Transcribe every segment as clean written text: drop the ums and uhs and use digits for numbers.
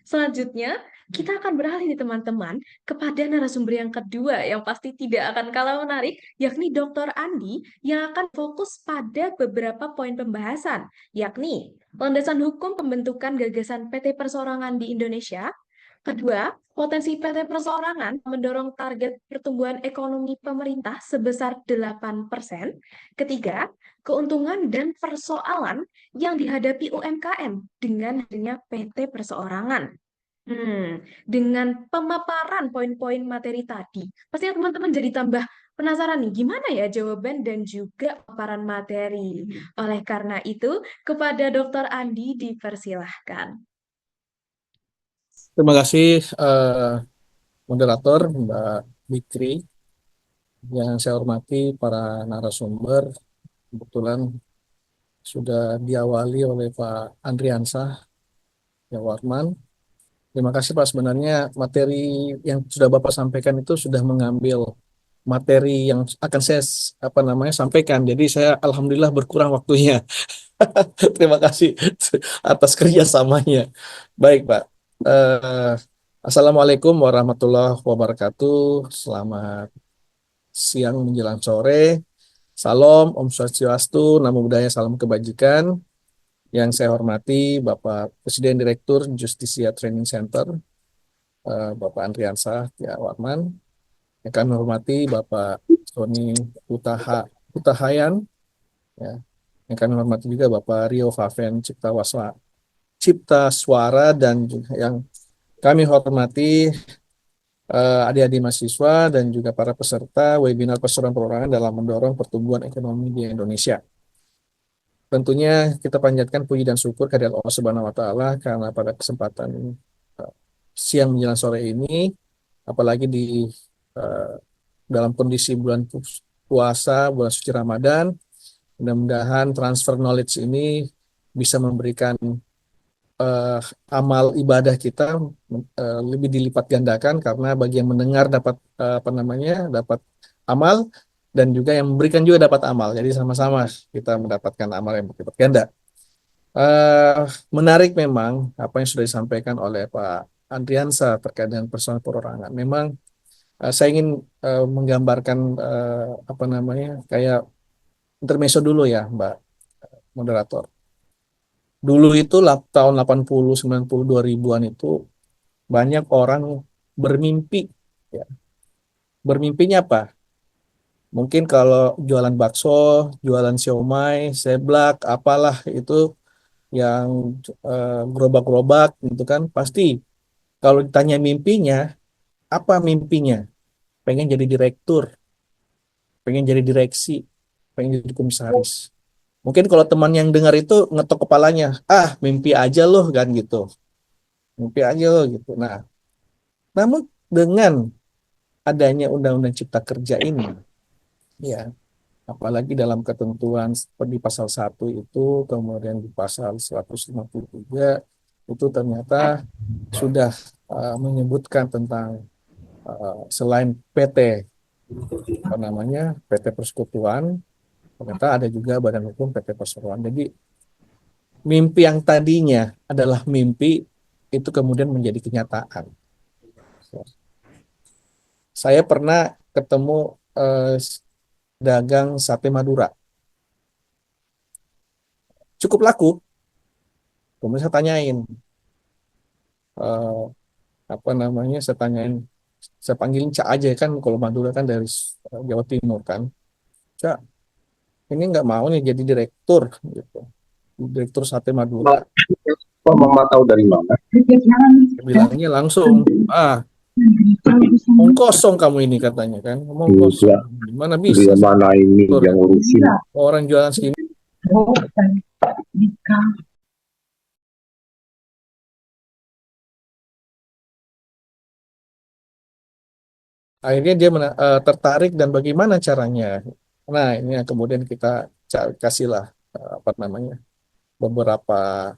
Selanjutnya, kita akan beralih nih teman-teman kepada narasumber yang kedua yang pasti tidak akan kalah menarik, yakni Dr. Andi yang akan fokus pada beberapa poin pembahasan, yakni landasan hukum pembentukan gagasan PT Perseorangan di Indonesia. Kedua, potensi PT Perseorangan mendorong target pertumbuhan ekonomi pemerintah sebesar 8%. Ketiga, keuntungan dan persoalan yang dihadapi UMKM dengan adanya PT Perseorangan. Dengan pemaparan poin-poin materi tadi, pastinya teman-teman jadi tambah penasaran nih, gimana ya jawaban dan juga paparan materi. Oleh karena itu, kepada Dr. Andi dipersilahkan. Terima kasih moderator Mbak Bikri, yang saya hormati para narasumber. Kebetulan sudah diawali oleh Pak Andriansah ya Warman. Terima kasih Pak. Sebenarnya materi yang sudah Bapak sampaikan itu sudah mengambil materi yang akan saya sampaikan. Jadi saya alhamdulillah berkurang waktunya. Terima kasih atas kerjasamanya. Baik Pak. Eh, Assalamualaikum warahmatullahi wabarakatuh. Selamat siang menjelang sore. Salam, Om Swastiastu, Namo Buddhaya, salam kebajikan. Yang saya hormati Bapak Presiden Direktur Justisia Training Center, Bapak Andriansah ya Warman. Yang kami hormati Bapak Sony Utahayan, ya. Yang kami hormati juga Bapak Rio Faven Cipta Suara, dan juga yang kami hormati adik-adik mahasiswa dan juga para peserta webinar perseroan perorangan dalam mendorong pertumbuhan ekonomi di Indonesia. Tentunya kita panjatkan puji dan syukur kehadirat Allah Subhanahu wa taala karena pada kesempatan uh, siang menjelang sore ini, apalagi di uh, dalam kondisi bulan puasa, bulan suci Ramadan, mudah-mudahan transfer knowledge ini bisa memberikan uh, amal ibadah kita lebih dilipat gandakan, karena bagi yang mendengar dapat dapat amal, dan juga yang memberikan juga dapat amal. Jadi sama-sama kita mendapatkan amal yang berlipat ganda. Eh, Menarik memang apa yang sudah disampaikan oleh Pak Andriansa terkait dengan persoalan perorangan. Memang saya ingin menggambarkan kayak intermezzo dulu ya, Mbak moderator. Dulu itu tahun 80, 90, 2000-an itu banyak orang bermimpi, ya. Bermimpinya apa? Mungkin kalau jualan bakso, jualan siomay, seblak, apalah itu yang gerobak-gerobak gitu kan, pasti kalau ditanya mimpinya, apa mimpinya? Pengen jadi direktur, pengen jadi direksi, pengen jadi komisaris. Mungkin kalau teman yang dengar itu ngetok kepalanya, ah mimpi aja loh kan gitu, mimpi aja loh gitu. Nah, namun dengan adanya Undang-Undang Cipta Kerja ini, ya, apalagi dalam ketentuan seperti pasal 1 itu, kemudian di pasal 153, itu ternyata sudah menyebutkan tentang selain PT PT Persekutuan, ternyata ada juga Badan Hukum PT Perseroan. Jadi mimpi yang tadinya adalah mimpi itu kemudian menjadi kenyataan. Saya pernah ketemu dagang sate Madura, cukup laku. Kemudian saya tanyain, eh, saya tanyain, saya panggilin Cak aja kan, kalau Madura kan dari Jawa Timur kan. Cak, ini nggak mau nih jadi direktur gitu, direktur sate Madura. Mbak, kok mama tahu dari mana? Bilangnya langsung, ah, omong kosong kamu ini, katanya kan, omong kosong. Dia, Gimana bisa dia sih mana ini direktur yang kan? ngurusin. Orang jualan segini. Akhirnya dia tertarik, dan bagaimana caranya. Nah, ini yang kemudian kita kasihlah beberapa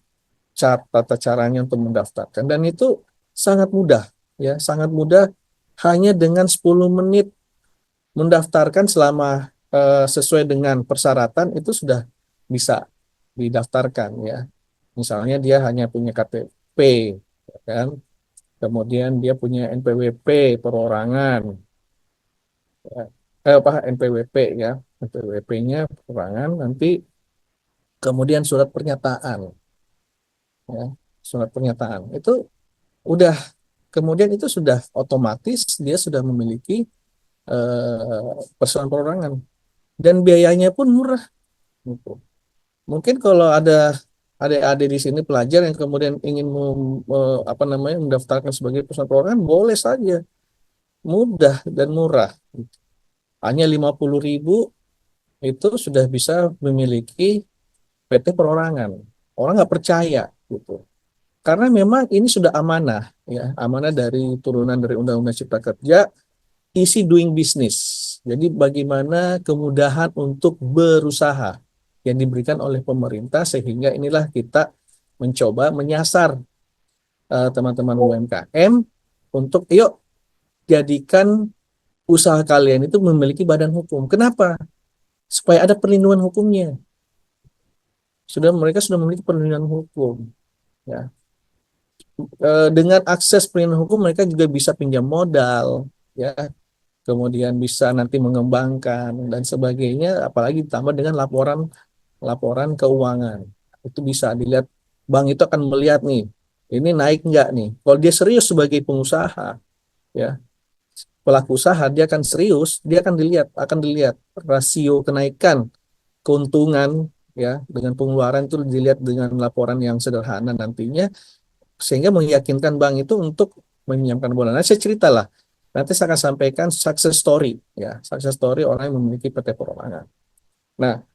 tata caranya untuk mendaftarkan, dan itu sangat mudah, ya, sangat mudah. Hanya dengan 10 menit mendaftarkan, selama sesuai dengan persyaratan, itu sudah bisa didaftarkan, ya. Misalnya dia hanya punya KTP, kan? Kemudian dia punya NPWP perorangan, ya. NPWP ya, NPWP-nya perorangan, nanti kemudian surat pernyataan, ya, surat pernyataan itu udah, kemudian itu sudah otomatis dia sudah memiliki persoalan perorangan dan biayanya pun murah gitu. Mungkin kalau ada adik-adik di sini pelajar yang kemudian ingin apa namanya mendaftarkan sebagai persoalan perorangan, boleh saja, mudah dan murah. Hanya 50.000 itu sudah bisa memiliki PT perorangan. Orang nggak percaya gitu. Karena memang ini sudah amanah, ya, amanah dari turunan dari Undang-Undang Cipta Kerja, isi doing business. Jadi bagaimana kemudahan untuk berusaha yang diberikan oleh pemerintah, sehingga inilah kita mencoba menyasar teman-teman UMKM untuk yuk jadikan usaha kalian itu memiliki badan hukum. Kenapa? Supaya ada perlindungan hukumnya. Mereka sudah memiliki perlindungan hukum, ya. Dengan akses perlindungan hukum mereka juga bisa pinjam modal, ya, kemudian bisa nanti mengembangkan dan sebagainya, apalagi ditambah dengan laporan laporan keuangan. Itu bisa dilihat, bank itu akan melihat nih, ini naik nggak nih. Kalau dia serius sebagai pengusaha, ya, pelaku usaha, dia akan serius, dia akan dilihat rasio kenaikan keuntungan, ya, dengan pengeluaran itu dilihat dengan laporan yang sederhana nantinya, sehingga meyakinkan bank itu untuk meminjamkan bola. Nah, saya ceritalah. Nanti saya akan sampaikan success story, ya, success story orang yang memiliki PT perorangan. Nah,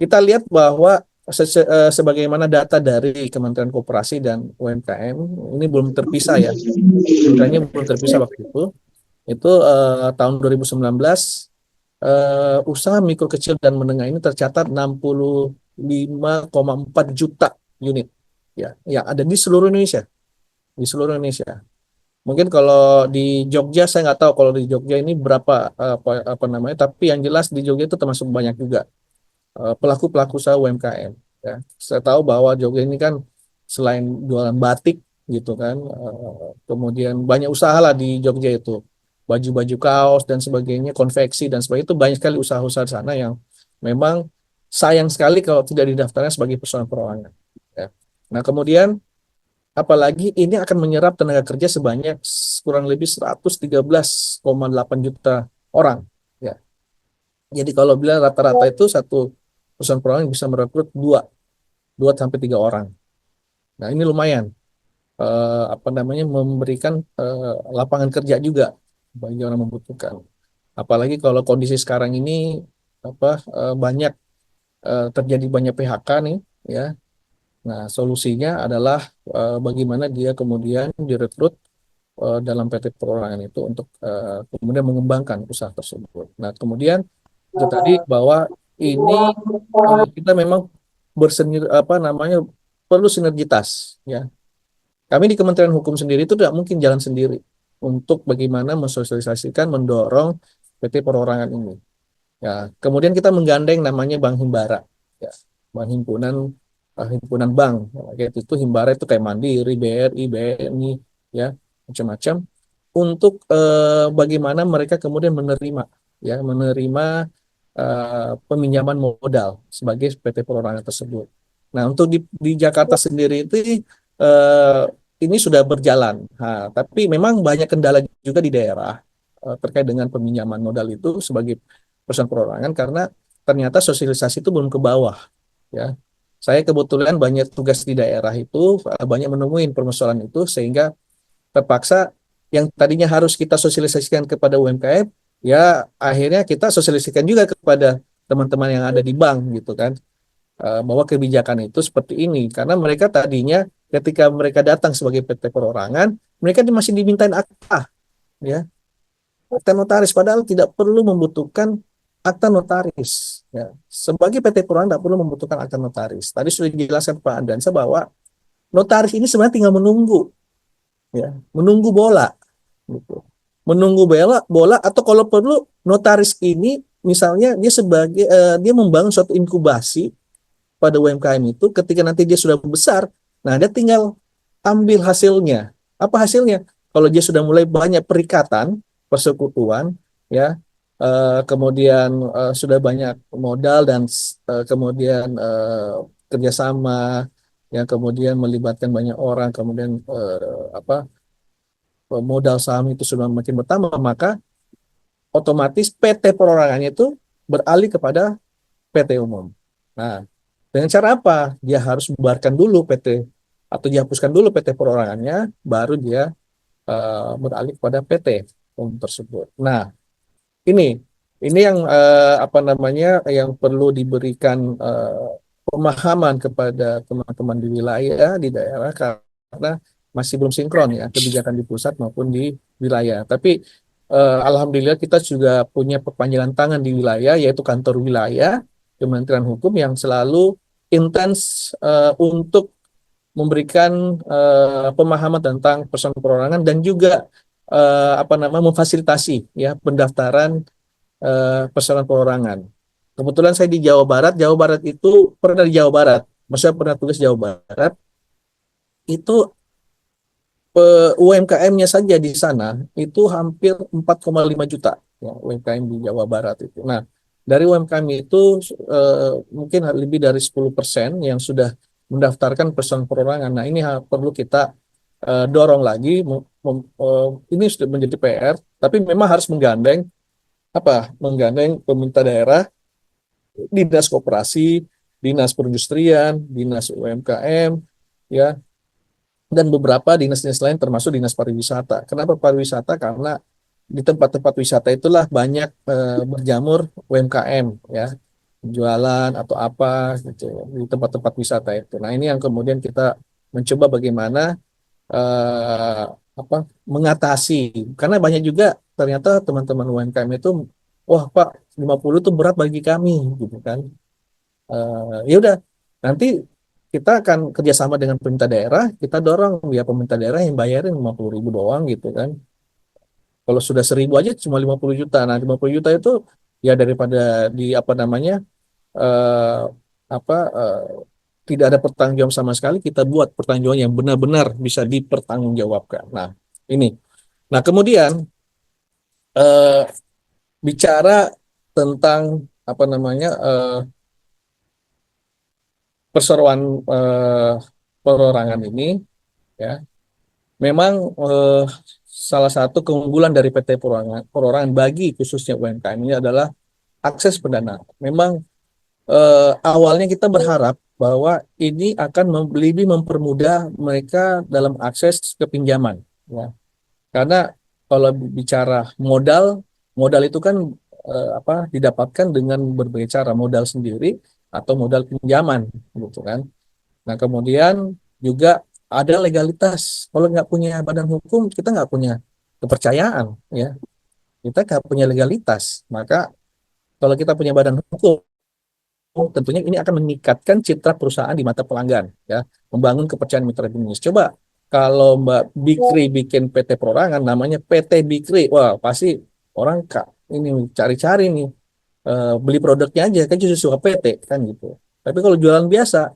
kita lihat bahwa sebagaimana data dari Kementerian Koperasi dan UMKM ini belum terpisah, ya, datanya belum terpisah waktu itu tahun 2019 usaha mikro kecil dan menengah ini tercatat 65,4 juta unit, ya, yang ada di seluruh Indonesia, di seluruh Indonesia. Mungkin kalau di Jogja saya nggak tahu kalau di Jogja ini berapa apa namanya, tapi yang jelas di Jogja itu termasuk banyak juga pelaku-pelaku usaha UMKM. Ya. Saya tahu bahwa Jogja ini kan selain jualan batik gitu kan, kemudian banyak usaha lah di Jogja itu, baju-baju kaos dan sebagainya, konveksi dan sebagainya, itu banyak sekali usaha-usaha di sana yang memang sayang sekali kalau tidak didaftarkan sebagai persoalan perorangan. Ya. Nah, kemudian apalagi ini akan menyerap tenaga kerja sebanyak kurang lebih 113,8 juta orang. Ya. Jadi kalau bilang rata-rata itu satu perusahaan perorangan bisa merekrut 2 sampai 3 orang. Nah, ini lumayan apa namanya memberikan lapangan kerja juga bagi orang membutuhkan. Apalagi kalau kondisi sekarang ini banyak terjadi banyak PHK nih, ya. Nah, solusinya adalah bagaimana dia kemudian direkrut dalam PT perorangan itu untuk kemudian mengembangkan usaha tersebut. Nah, kemudian itu tadi bahwa ini kita memang perlu sinergitas, ya. Kami di Kementerian Hukum sendiri itu tidak mungkin jalan sendiri untuk bagaimana mensosialisasikan, mendorong PT perorangan ini. Ya, kemudian kita menggandeng namanya Bank Himbara, ya, Bank Himpunan Bank, ya, itu Himbara itu kayak Mandiri, BRI, BNI, ya, macam-macam, untuk bagaimana mereka kemudian menerima peminjaman modal sebagai PT perorangan tersebut. Nah, untuk di Jakarta sendiri itu eh, ini sudah berjalan. Nah, tapi memang banyak kendala juga di daerah terkait dengan peminjaman modal itu sebagai perusahaan perorangan, karena ternyata sosialisasi itu belum ke bawah, ya. Saya kebetulan banyak tugas di daerah itu, banyak menemui permasalahan itu, sehingga terpaksa yang tadinya harus kita sosialisasikan kepada UMKM, ya akhirnya kita sosialisasikan juga kepada teman-teman yang ada di bank gitu kan, bahwa kebijakan itu seperti ini, karena mereka tadinya ketika mereka datang sebagai PT perorangan, mereka masih dimintain akta, ya, akta notaris, padahal tidak perlu membutuhkan akta notaris, ya. Sebagai PT perorangan tidak perlu membutuhkan akta notaris. Tadi sudah dijelaskan Pak Andansa bahwa notaris ini sebenarnya tinggal menunggu, ya, menunggu bola gitu. Menunggu bola atau kalau perlu notaris ini misalnya dia membangun suatu inkubasi pada UMKM itu, ketika nanti dia sudah besar, nah dia tinggal ambil hasilnya. Apa hasilnya? Kalau dia sudah mulai banyak perikatan, persekutuan, ya, kemudian sudah banyak modal dan kemudian kerjasama, yang kemudian melibatkan banyak orang, kemudian modal saham itu sudah makin bertambah, maka otomatis PT perorangannya itu beralih kepada PT umum. Nah, dengan cara apa? Dia harus membubarkan dulu PT atau dihapuskan dulu PT perorangannya, baru dia beralih kepada PT umum tersebut. Nah, ini ini yang apa namanya yang perlu diberikan pemahaman kepada teman-teman di wilayah di daerah karena masih belum sinkron ya kebijakan di pusat maupun di wilayah. Tapi alhamdulillah kita juga punya perpanjangan tangan di wilayah yaitu kantor wilayah Kementerian Hukum yang selalu intens untuk memberikan pemahaman tentang persoalan perorangan dan juga apa namanya memfasilitasi ya pendaftaran persoalan perorangan. Kebetulan saya di Jawa Barat. Jawa Barat itu pernah di Jawa Barat. Maksudnya pernah tulis Jawa Barat. Itu UMKM-nya saja di sana itu hampir 4,5 juta ya, UMKM di Jawa Barat itu. Nah, dari UMKM itu mungkin lebih dari 10% yang sudah mendaftarkan persoalan perorangan. Nah, ini perlu kita dorong lagi. Ini sudah menjadi PR, tapi memang harus menggandeng pemerintah daerah, dinas koperasi, dinas perindustrian, dinas UMKM, ya, dan beberapa dinas-dinas lain termasuk dinas pariwisata. Kenapa pariwisata? Karena di tempat-tempat wisata itulah banyak berjamur UMKM, ya, jualan atau apa gitu di tempat-tempat wisata itu. Nah, ini yang kemudian kita mencoba bagaimana eh, apa mengatasi, karena banyak juga ternyata teman-teman UMKM itu, wah Pak, 50 itu berat bagi kami gitu kan. Ya udah, nanti kita akan kerjasama dengan pemerintah daerah, kita dorong ya pemerintah daerah yang bayarin 50.000 doang gitu kan. Kalau sudah 1.000 aja cuma 50 juta. Nah, 50 juta itu ya daripada di apa namanya eh, apa tidak ada pertanggungjawaban sama sekali, kita buat pertanggungjawaban yang benar-benar bisa dipertanggungjawabkan. Nah, ini. Nah, kemudian eh, bicara tentang apa namanya perseroan eh, perorangan ini, ya, memang salah satu keunggulan dari PT Perorangan bagi khususnya UMKM ini adalah akses pendanaan. Memang awalnya kita berharap bahwa ini akan lebih mempermudah mereka dalam akses ke pinjaman, ya. Karena kalau bicara modal, modal itu kan apa didapatkan dengan berbagai cara, modal sendiri atau modal pinjaman, gitu kan. Nah, kemudian juga ada legalitas. Kalau nggak punya badan hukum, kita nggak punya kepercayaan, ya. Kita nggak punya legalitas. Maka kalau kita punya badan hukum, tentunya ini akan meningkatkan citra perusahaan di mata pelanggan, ya, membangun kepercayaan mitra bisnis. Coba kalau Mbak Bikri bikin PT Perorangan, namanya PT Bikri, wah pasti orang kak ini cari-cari nih beli produknya aja kan justru suka PT kan gitu. Tapi kalau jualan biasa,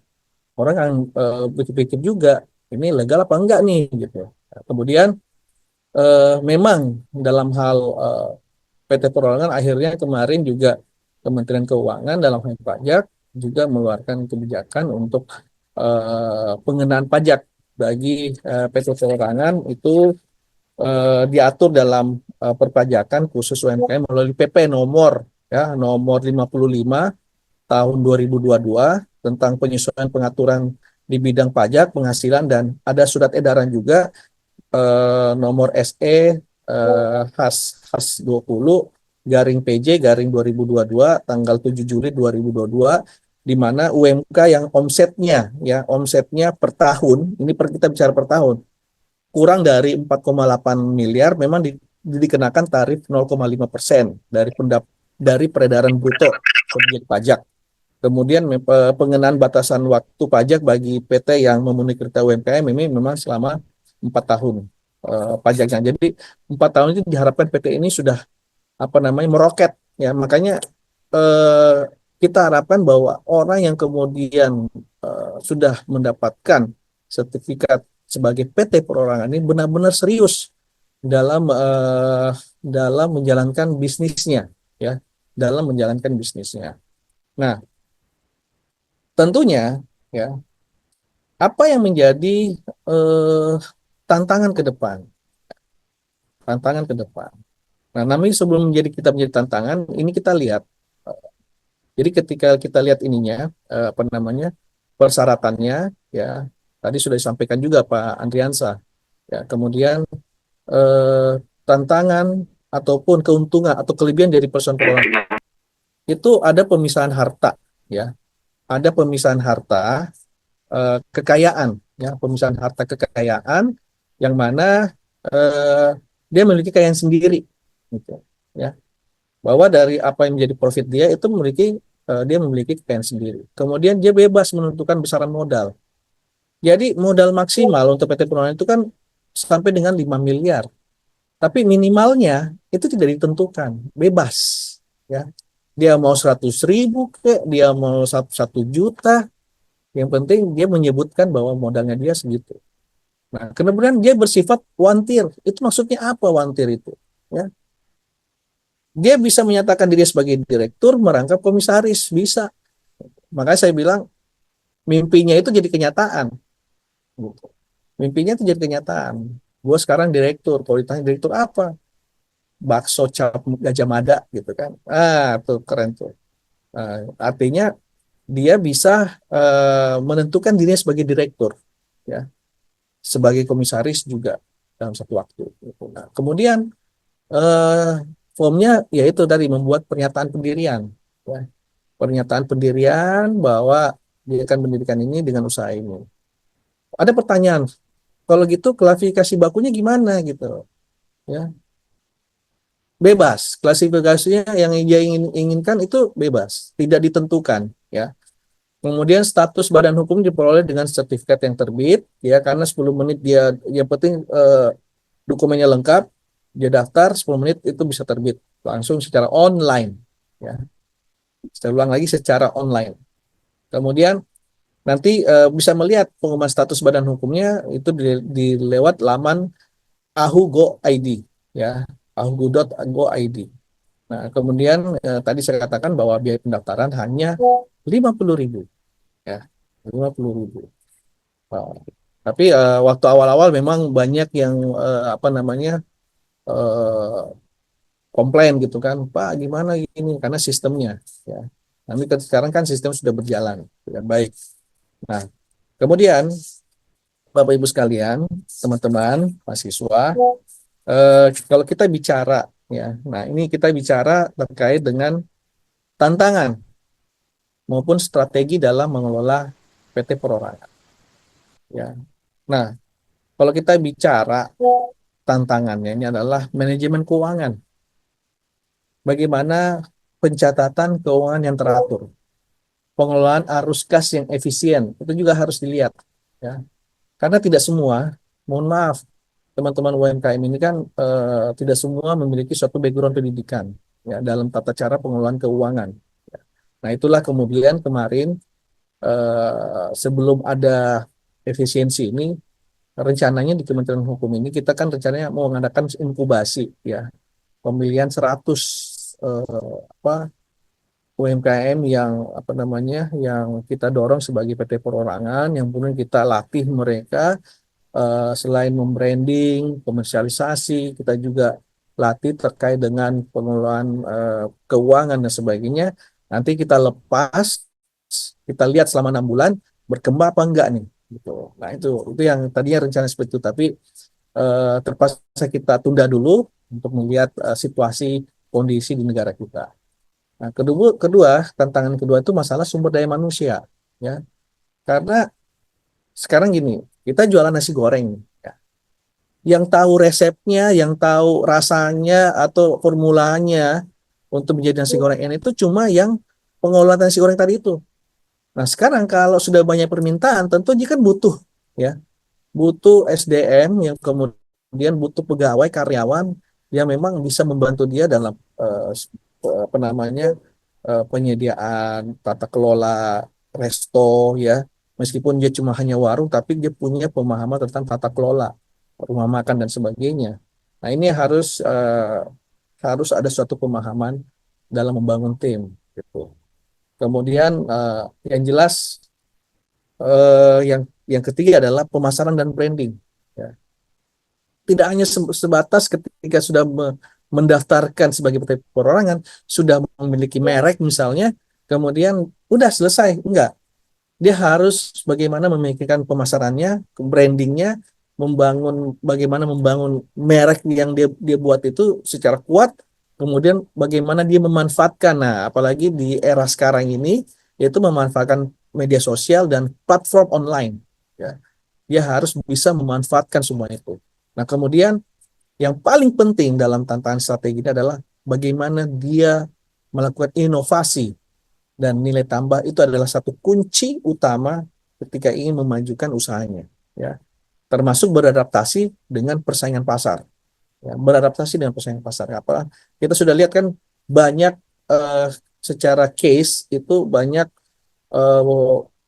orang akan pikir-pikir juga ini legal apa enggak nih gitu. Nah, kemudian memang dalam hal PT Perorangan akhirnya kemarin juga Kementerian Keuangan dalam hal pajak juga mengeluarkan kebijakan untuk pengenaan pajak bagi PT Perorangan itu diatur dalam perpajakan khusus UMKM melalui PP nomor 55 tahun 2022 tentang penyesuaian pengaturan di bidang pajak, penghasilan, dan ada surat edaran juga nomor SE khas khas 20 garing PJ garing 2022 tanggal 7 Juli 2022, di mana UMK yang omsetnya per tahun, ini kita bicara per tahun, kurang dari 4,8 miliar memang dikenakan tarif 0,5% dari peredaran bruto objek pajak. Kemudian pengenaan batasan waktu pajak bagi PT yang memenuhi kriteria UMKM ini memang selama 4 tahun pajaknya. Jadi 4 tahun itu diharapkan PT ini sudah apa namanya meroket, ya. Makanya eh, kita harapkan bahwa orang yang kemudian sudah mendapatkan sertifikat sebagai PT perorangan ini benar-benar serius dalam menjalankan bisnisnya, ya, dalam menjalankan bisnisnya. Nah, tentunya, ya, apa yang menjadi eh, tantangan ke depan? Tantangan ke depan. Nah, namanya sebelum kita menjadi tantangan, ini kita lihat. Jadi ketika kita lihat ininya, apa namanya, persyaratannya, ya, tadi sudah disampaikan juga Pak Andriansa. Ya, kemudian eh, tantangan ataupun keuntungan atau kelebihan dari persoalan perorangan itu ada pemisahan harta, ya, ada pemisahan harta, kekayaan, ya, pemisahan harta kekayaan yang mana eh, dia memiliki kekayaan sendiri, gitu, ya, bahwa dari apa yang menjadi profit dia itu dia memiliki kekayaan sendiri. Kemudian dia bebas menentukan besaran modal. Jadi modal maksimal untuk PT Perumahan itu kan sampai dengan 5 miliar. Tapi minimalnya itu tidak ditentukan, bebas. Ya, dia mau 100.000 dia mau 1 juta, yang penting dia menyebutkan bahwa modalnya dia segitu. Nah, kemudian dia bersifat wantir. Itu maksudnya apa wantir itu? Ya, dia bisa menyatakan diri sebagai direktur, merangkap komisaris, bisa. Makanya saya bilang mimpinya itu jadi kenyataan. Gitu. Mimpinya itu jadi kenyataan. Gue sekarang direktur, kalau ditanya direktur apa? Bakso cap Gajah Mada gitu kan. Tuh keren tuh. Artinya dia bisa menentukan dirinya sebagai direktur, ya, sebagai komisaris juga dalam satu waktu. Gitu. Nah, kemudian eh, formnya yaitu tadi membuat pernyataan pendirian, ya. Pernyataan pendirian bahwa dia akan mendirikan ini dengan usaha ini. Ada pertanyaan, kalau gitu klasifikasi bakunya gimana gitu, ya, bebas. Klasifikasinya yang dia inginkan itu bebas, tidak ditentukan, ya. Kemudian status badan hukum diperoleh dengan sertifikat yang terbit, ya, karena 10 menit dia, yang penting dokumennya lengkap, dia daftar 10 menit itu bisa terbit langsung secara online, ya. Saya ulang lagi, secara online. Kemudian nanti bisa melihat pengumuman status badan hukumnya itu di lewat laman ahu.go.id, ya, ahu.go.id. Nah, kemudian tadi saya katakan bahwa biaya pendaftaran hanya 50.000, ya, 50.000. Nah, tapi waktu awal-awal memang banyak yang apa namanya, eh, komplain gitu kan, Pak gimana ini karena sistemnya, ya. Tapi sekarang kan sistem sudah berjalan dengan baik. Nah, kemudian Bapak Ibu sekalian, teman-teman mahasiswa, kalau kita bicara, ya, nah ini kita bicara terkait dengan tantangan maupun strategi dalam mengelola PT Perorangan. Ya, nah kalau kita bicara tantangannya ini adalah manajemen keuangan. Bagaimana pencatatan keuangan yang teratur, pengelolaan arus kas yang efisien, itu juga harus dilihat, ya. Karena tidak semua, mohon maaf, teman-teman UMKM ini kan tidak semua memiliki suatu background pendidikan, ya, dalam tata cara pengelolaan keuangan. Ya. Nah, itulah kemudian kemarin sebelum ada efisiensi ini, rencananya di Kementerian Hukum ini kita kan rencananya mau mengadakan inkubasi, ya, pemilihan 100 apa UMKM yang apa namanya yang kita dorong sebagai PT Perorangan, yang kemudian kita latih mereka, selain membranding, komersialisasi, kita juga latih terkait dengan pengelolaan keuangan dan sebagainya. Nanti kita lepas, kita lihat selama 6 bulan berkembang apa enggak nih, gitu. Nah, itu yang tadinya rencana seperti itu, tapi terpaksa kita tunda dulu untuk melihat situasi kondisi di negara kita. Nah, kedua tantangan kedua itu masalah sumber daya manusia, ya. Karena sekarang gini, kita jualan nasi goreng, ya. Yang tahu resepnya, yang tahu rasanya atau formulanya untuk menjadi nasi goreng ini itu cuma yang pengelola nasi goreng tadi itu. Nah, sekarang kalau sudah banyak permintaan, tentu dia kan butuh, ya, butuh SDM yang kemudian butuh pegawai karyawan yang memang bisa membantu dia dalam apa namanya, penyediaan tata kelola resto, ya, Meskipun dia cuma hanya warung, tapi dia punya pemahaman tentang tata kelola rumah makan dan sebagainya. Nah, ini harus ada suatu pemahaman dalam membangun tim gitu. Kemudian yang jelas yang ketiga adalah pemasaran dan branding. Ya. Tidak hanya sebatas ketika sudah mendaftarkan sebagai PT perorangan, sudah memiliki merek misalnya, kemudian udah selesai. Enggak. Dia harus bagaimana memikirkan pemasarannya, brandingnya, bagaimana membangun merek yang dia buat itu secara kuat, kemudian bagaimana dia memanfaatkan. Nah, apalagi di era sekarang ini, yaitu memanfaatkan media sosial dan platform online. Ya, dia harus bisa memanfaatkan semua itu. Nah, kemudian yang paling penting dalam tantangan strategi ini adalah bagaimana dia melakukan inovasi dan nilai tambah itu adalah satu kunci utama ketika ingin memajukan usahanya, ya. Termasuk beradaptasi dengan persaingan pasar, ya. Beradaptasi dengan persaingan pasar. Apa kita sudah lihat kan banyak eh, secara case itu banyak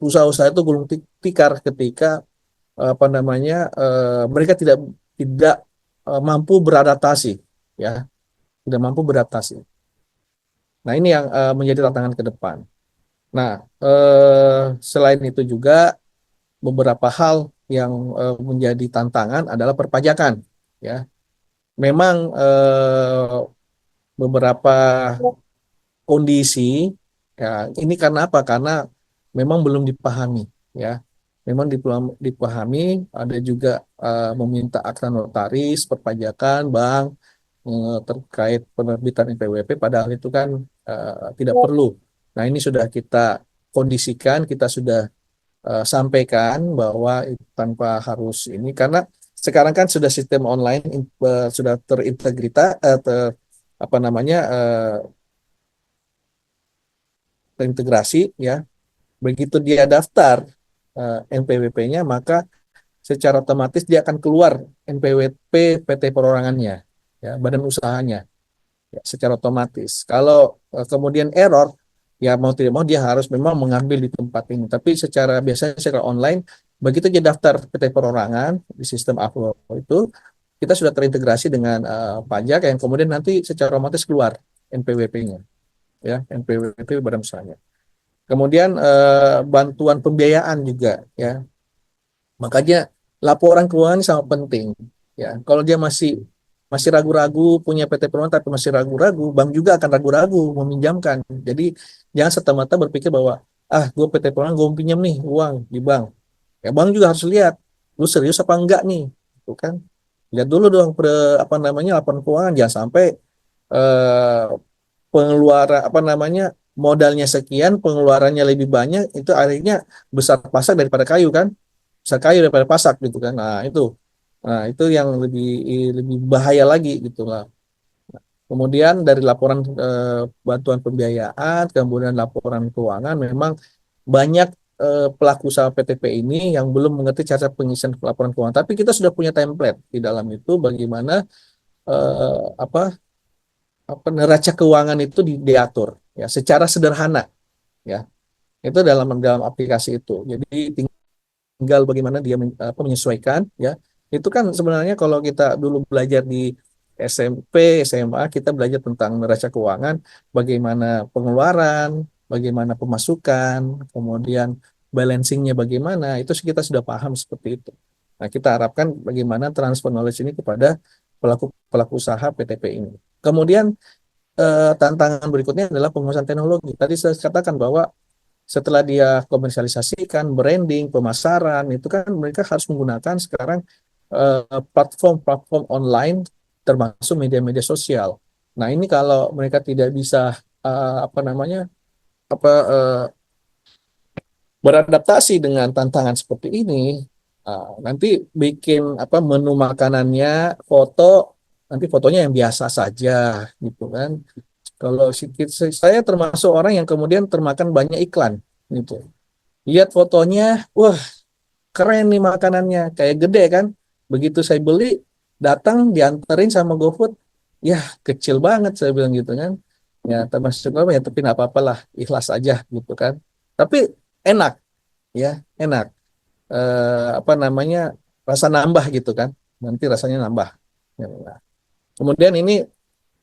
usaha-usaha itu gulung tikar ketika apa namanya mereka tidak mampu beradaptasi, ya, tidak mampu beradaptasi. Nah, ini yang menjadi tantangan ke depan. Nah, selain itu juga beberapa hal yang menjadi tantangan adalah perpajakan, ya. Memang beberapa kondisi, ya, ini karena apa? Karena memang belum dipahami, ya. Memang dipahami, ada juga meminta akta notaris, perpajakan, bank terkait penerbitan NPWP, padahal itu kan tidak perlu. Nah, ini sudah kita kondisikan, kita sudah sampaikan bahwa tanpa harus ini, karena sekarang kan sudah sistem online, sudah apa namanya terintegrasi, ya. Begitu dia daftar NPWP-nya, maka secara otomatis dia akan keluar NPWP PT perorangannya, ya, badan usahanya, ya, secara otomatis. Kalau kemudian error, ya mau tidak mau dia harus memang mengambil di tempat ini. Tapi biasanya secara online, begitu dia daftar PT perorangan di sistem AVO itu, kita sudah terintegrasi dengan pajak yang kemudian nanti secara otomatis keluar NPWP-nya, ya, NPWP badan usahanya. Kemudian bantuan pembiayaan juga, ya. Makanya laporan keuangan sangat penting, ya. Kalau dia masih ragu-ragu punya PT Perumahan tapi masih ragu-ragu, bank juga akan ragu-ragu meminjamkan. Jadi jangan serta-merta berpikir bahwa gue PT Perumahan gue pinjam nih uang di bank. Ya, bank juga harus lihat lu serius apa enggak nih, itu kan. Lihat dulu dong apa namanya laporan keuangan, jangan sampai eh, pengeluaran apa namanya modalnya sekian, pengeluarannya lebih banyak, itu akhirnya besar pasak daripada kayu kan, besar kayu daripada pasak gitu kan. Nah itu yang lebih lebih bahaya lagi gitu lah. Kemudian dari laporan bantuan pembiayaan, kemudian laporan keuangan, memang banyak pelaku usaha PTP ini yang belum mengerti cara pengisian laporan keuangan. Tapi kita sudah punya template di dalam itu bagaimana apa neraca keuangan itu diatur, ya, secara sederhana, ya. Itu dalam aplikasi itu. Jadi tinggal bagaimana dia menyesuaikan, ya. Itu kan sebenarnya kalau kita dulu belajar di SMP, SMA, kita belajar tentang neraca keuangan, bagaimana pengeluaran, bagaimana pemasukan, kemudian balancingnya bagaimana, itu kita sudah paham seperti itu. Nah, kita harapkan bagaimana transfer knowledge ini kepada pelaku usaha PTP ini. Kemudian tantangan berikutnya adalah penguasaan teknologi. Tadi saya katakan bahwa setelah dia komersialisasikan, branding, pemasaran, itu kan mereka harus menggunakan sekarang platform-platform online, termasuk media-media sosial. Nah, ini kalau mereka tidak bisa apa namanya beradaptasi dengan tantangan seperti ini, nanti bikin menu makanannya nanti fotonya yang biasa saja gitu kan. Kalau saya termasuk orang yang kemudian termakan banyak iklan gitu. Lihat fotonya, wah keren nih makanannya, kayak gede kan. Begitu saya beli, datang dianterin sama GoFood, ya kecil banget saya bilang gitu kan. Ya termasuk apa ya, tapi nggak apa-apa lah, ikhlas aja gitu kan. Tapi enak, ya enak. Apa namanya, rasa nambah gitu kan, nanti rasanya nambah. Ya, nah. Kemudian ini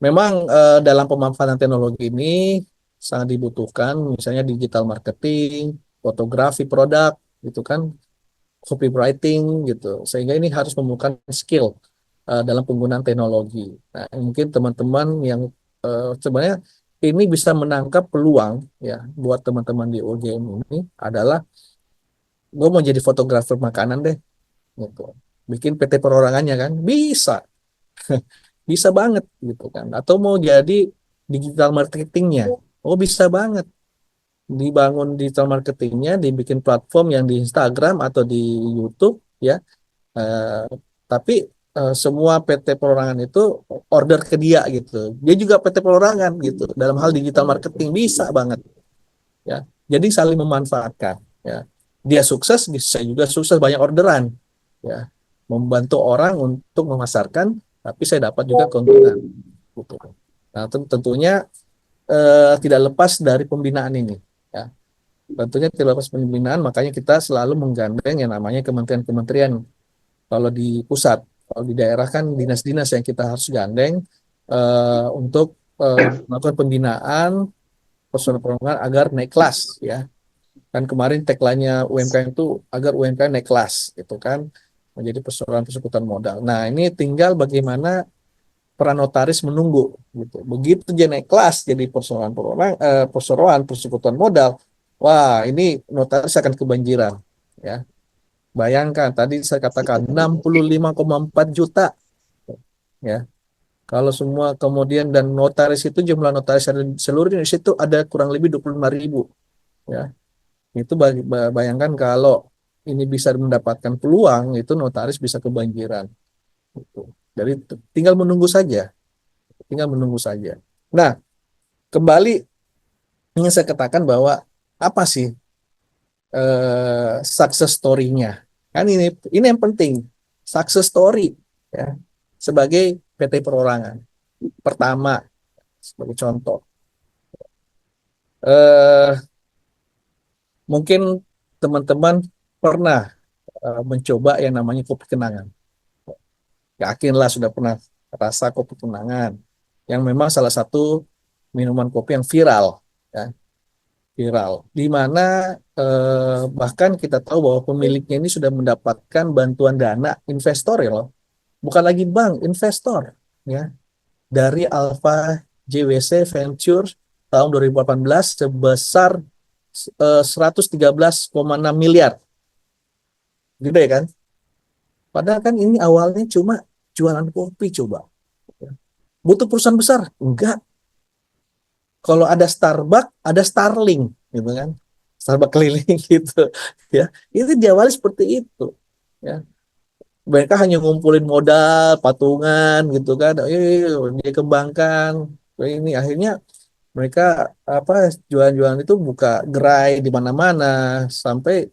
memang dalam pemanfaatan teknologi ini sangat dibutuhkan, misalnya digital marketing, fotografi produk, gitu kan, copywriting gitu. Sehingga ini harus membutuhkan skill dalam penggunaan teknologi. Nah, mungkin teman-teman yang sebenarnya ini bisa menangkap peluang ya buat teman-teman di UGM ini adalah gue mau jadi fotografer makanan deh gitu. Bikin PT perorangannya kan bisa. Bisa banget gitu kan. Atau mau jadi digital marketingnya. Oh, bisa banget. Dibangun digital marketingnya, dibikin platform yang di Instagram atau di YouTube ya. Eh, tapi semua PT perorangan itu order ke dia gitu. Dia juga PT perorangan gitu. Dalam hal digital marketing bisa banget ya. Jadi saling memanfaatkan ya. Dia sukses, saya juga sukses, banyak orderan ya. Membantu orang untuk memasarkan, tapi saya dapat juga keuntungan gitu. Nah, tentunya tidak lepas dari pembinaan ini ya. Tentunya tidak lepas pembinaan, makanya kita selalu menggandeng yang namanya kementerian-kementerian. Kalau di pusat, kalau di daerah kan dinas-dinas yang kita harus gandeng untuk melakukan pembinaan personal perorangan agar naik kelas ya. Kan kemarin tagline-nya UMKM itu agar UMKM naik kelas gitu kan, menjadi perseroan persekutuan modal. Nah, ini tinggal bagaimana peran notaris menunggu gitu. Begitu dia naik kelas jadi perseroan persekutuan modal, wah ini notaris akan kebanjiran ya. Bayangkan tadi saya katakan 65,4 juta ya. Kalau semua kemudian dan notaris itu jumlah notaris ada di seluruh Indonesia itu ada kurang lebih 25.000 ya. Itu bayangkan kalau ini bisa mendapatkan peluang, itu notaris bisa kebanjiran. Gitu. Jadi tinggal menunggu saja, tinggal menunggu saja. Nah, kembali ingin saya katakan bahwa apa sih success story-nya? Kan ini yang penting, success story ya sebagai PT perorangan. Pertama, sebagai contoh, eh, mungkin teman-teman pernah mencoba yang namanya kopi kenangan. Yakinlah sudah pernah rasa kopi kenangan yang memang salah satu minuman kopi yang viral ya, viral di mana bahkan kita tahu bahwa pemiliknya ini sudah mendapatkan bantuan dana investor ya loh, bukan lagi bank, investor ya, dari Alpha JWC Venture tahun 2018 sebesar 113,6 miliar, gede kan, padahal kan ini awalnya cuma jualan kopi coba. Butuh perusahaan besar? Enggak. Kalau ada Starbucks, ada Starling, gitu kan? Starbucks keliling gitu, ya. Itu diawali seperti itu, ya. Mereka hanya ngumpulin modal, patungan, gitu kan? Dia kembangkan. Ini akhirnya mereka apa jualan-jualan itu buka gerai di mana-mana sampai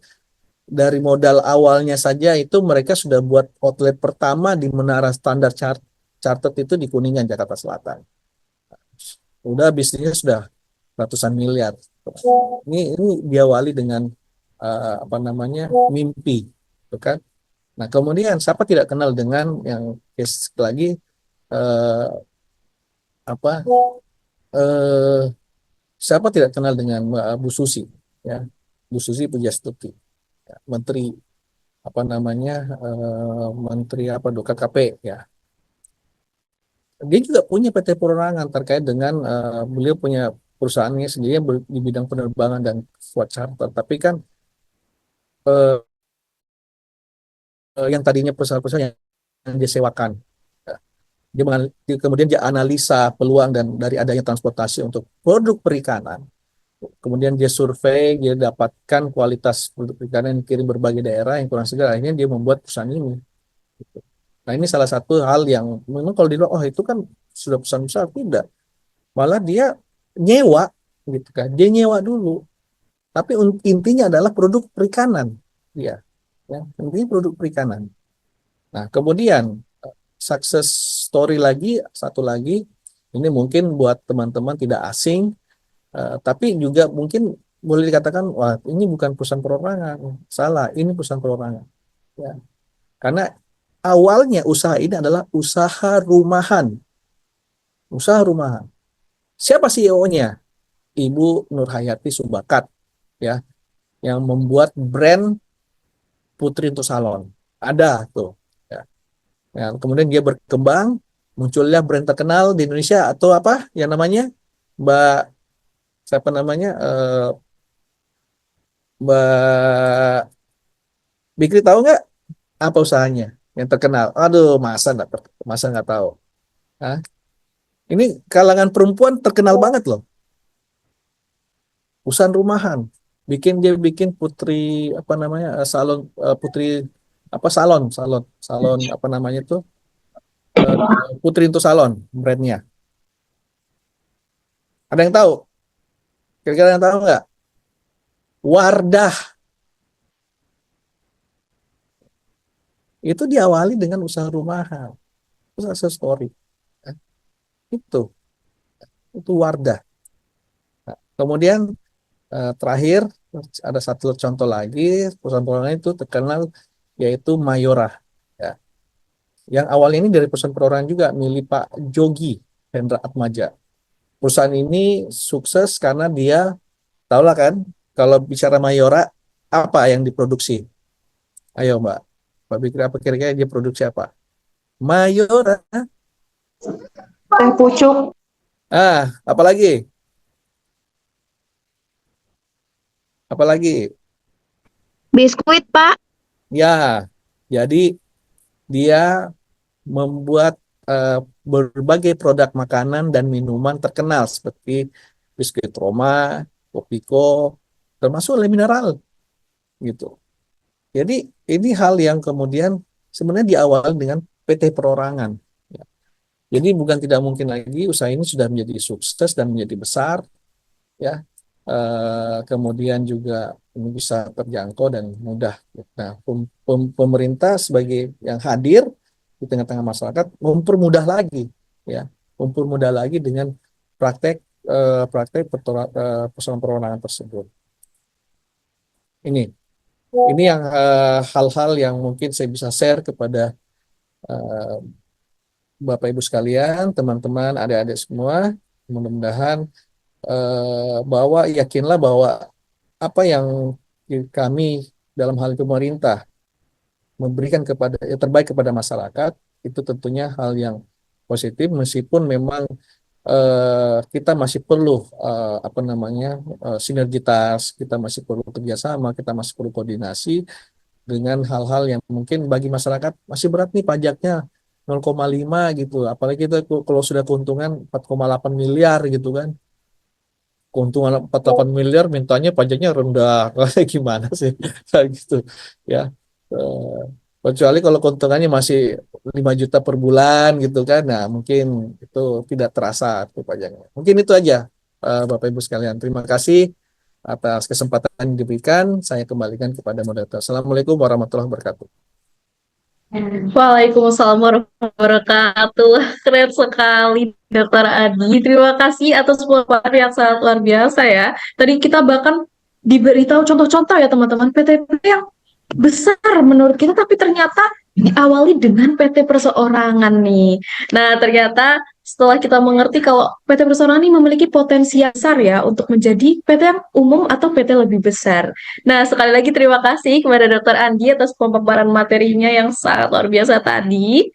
dari modal awalnya saja itu mereka sudah buat outlet pertama di Menara Standar Chartered itu di Kuningan, Jakarta Selatan. Udah bisnisnya sudah ratusan miliar. Ini diawali dengan apa namanya mimpi, gitu kan. Nah kemudian siapa tidak kenal dengan yang case lagi eh, apa eh, siapa tidak kenal dengan Bu Susi ya, Bu Susi Pujastuti ya, Menteri apa namanya Menteri apa KKP ya. Dia juga punya PT perorangan terkait dengan beliau punya perusahaannya sendiri di bidang penerbangan dan pesawat charter. Tapi kan eh, yang tadinya perusahaan-perusahaan yang dia sewakan, ya, kemudian dia analisa peluang dan dari adanya transportasi untuk produk perikanan. Kemudian dia survei, dia dapatkan kualitas produk perikanan yang dikirim berbagai daerah yang kurang segar. Akhirnya dia membuat perusahaan ini. Gitu. Nah ini salah satu hal yang memang kalau dibilang, oh itu kan sudah perusahaan besar, tidak. Malah dia nyewa gitu kan, dia nyewa dulu, tapi intinya adalah produk perikanan dia ya, intinya produk perikanan. Nah kemudian success story lagi satu lagi, ini mungkin buat teman-teman tidak asing, tapi juga mungkin boleh dikatakan, wah ini bukan perusahaan perorangan, salah, ini perusahaan perorangan. Ya. Karena awalnya usaha ini adalah usaha rumahan, usaha rumahan. Siapa CEO-nya? Ibu Nurhayati Subakat, ya, yang membuat brand Putri untuk salon. Ada tuh. Ya. Ya, kemudian dia berkembang, munculnya brand terkenal di Indonesia atau apa yang namanya Mbak siapa namanya Mbak Bikri tahu nggak apa usahanya yang terkenal? Aduh, masa nggak tahu? Hah? Ini kalangan perempuan terkenal banget loh, usaha rumahan. Dia bikin putri apa namanya salon putri apa salon apa namanya tuh eh, Putri untuk salon brandnya. Ada yang tahu? Kira-kira yang tahu nggak? Wardah itu diawali dengan usaha rumahan, usaha story. Itu itu Wardah. Nah, kemudian terakhir ada satu contoh lagi perusahaan perorangan itu terkenal yaitu Mayora. Ya. Yang awal ini dari perusahaan perorangan juga milik Pak Jogi Hendra Atmaja. Perusahaan ini sukses karena dia tahulah kan kalau bicara Mayora apa yang diproduksi? Ayo Mbak, Mbak Bikri apa kira-kira dia produksi apa? Mayora. Teh pucuk, Apalagi? Apalagi? biskuit, Pak. Ya, jadi dia membuat berbagai produk makanan dan minuman terkenal seperti biskuit Roma, Kopiko, termasuk oleh mineral gitu. Jadi ini hal yang kemudian sebenarnya diawali dengan PT Perorangan. Ya. Jadi bukan tidak mungkin lagi usaha ini sudah menjadi sukses dan menjadi besar, ya. Kemudian juga ini bisa terjangkau dan mudah. Nah, pemerintah sebagai yang hadir di tengah-tengah masyarakat mempermudah lagi, ya, mempermudah lagi dengan praktek persoalan perorangan tersebut. Ini yang hal-hal yang mungkin saya bisa share kepada eh, Bapak Ibu sekalian, teman-teman, adik-adik semua. Mudah-mudahan bahwa yakinlah bahwa apa yang kami dalam hal pemerintah memberikan kepada yang terbaik kepada masyarakat itu tentunya hal yang positif meskipun memang kita masih perlu apa namanya sinergitas, kita masih perlu kerjasama, kita masih perlu koordinasi dengan hal-hal yang mungkin bagi masyarakat masih berat nih pajaknya 0,5 gitu, apalagi kita kalau sudah keuntungan 4,8 miliar gitu kan, keuntungan 48 miliar mintanya pajaknya rendah. Kayak gimana sih kayak gitu ya. Eh, Kecuali kalau keuntungannya masih 5 juta per bulan gitu kan, nah mungkin itu tidak terasa tuh pajaknya. Mungkin itu aja Bapak Ibu sekalian, terima kasih atas kesempatan yang diberikan. Saya kembalikan kepada moderator. Assalamualaikum warahmatullahi wabarakatuh. Waalaikumsalam warahmatullahi wabarakatuh. Keren sekali, Dokter Adi. Terima kasih atas pemaparan yang sangat luar biasa ya. Tadi kita bahkan diberitahu contoh-contoh ya teman-teman, PT-PT yang besar menurut kita, tapi ternyata diawali dengan PT perseorangan nih. Nah, ternyata setelah kita mengerti kalau PT perseorangan ini memiliki potensi yang besar ya untuk menjadi PT yang umum atau PT lebih besar. Nah, sekali lagi terima kasih kepada Dokter Andi atas pemaparan materinya yang sangat luar biasa tadi.